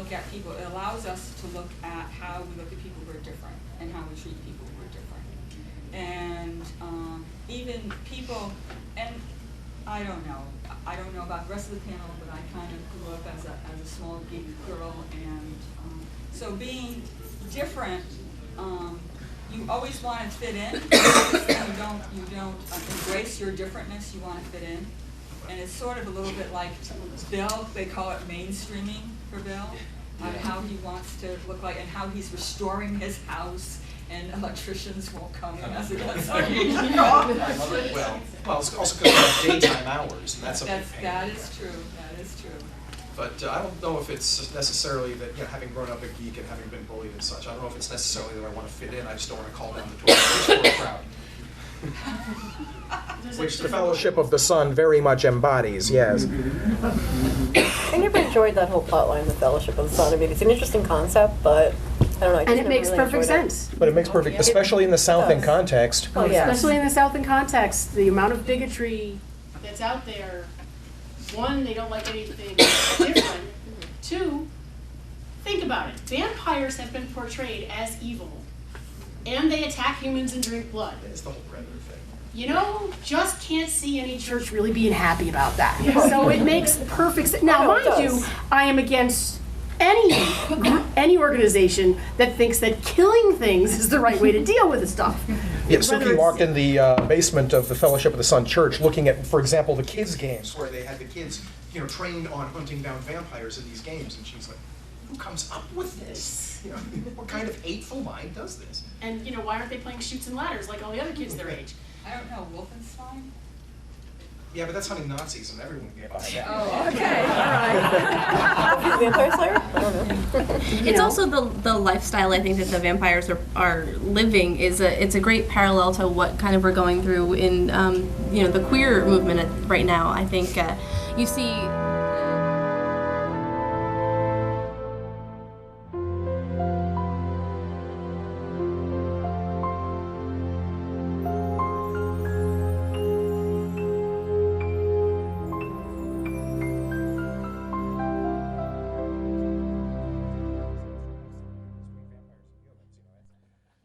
look at people. It allows us to look at how we look at people who are different and how we treat people who are different. And even people, and I don't know about the rest of the panel, but I kind of grew up as a small geek girl, and so being different, you always want to fit in. You don't embrace your differentness. You want to fit in, and it's sort of a little bit like Bill. They call it mainstreaming for Bill, how he wants to look like and how he's restoring his house. And electricians won't come in as it gets well, it's also because of daytime hours, and that's a big pain. That is true. That is true. But I don't know if it's necessarily that, having grown up a geek and having been bullied and such, I don't know if it's necessarily that I want to fit in. I just don't want to call down the crowd. Which the Fellowship of the Sun very much embodies, yes. I never enjoyed that whole plot line, the Fellowship of the Sun. I mean, it's an interesting concept, but I don't know. And it makes perfect sense. But it makes perfect, especially in the South in context. Oh, yeah. Especially in the South in context, the amount of bigotry that's out there. One, they don't like anything different. Two, think about it. Vampires have been portrayed as evil, and they attack humans and drink blood. It's the whole Predator thing. Just can't see any church really being happy about that. So it makes perfect sense. Now, mind you, I am against any organization that thinks that killing things is the right way to deal with this stuff. Yeah, Suki walked in the basement of the Fellowship of the Sun Church looking at, for example, the kids' games, where they had the kids, trained on hunting down vampires in these games, and she's like, who comes up with this? What kind of hateful mind does this? And, why aren't they playing Chutes and Ladders like all the other kids their age? I don't know, Wolfenstein? Yeah, but that's hunting Nazis, and everyone can get behind that. Oh, okay, all right. Vampire Slayer? I don't know. It's also the lifestyle I think that the vampires are living it's a great parallel to what kind of we're going through in the queer movement right now. I think you see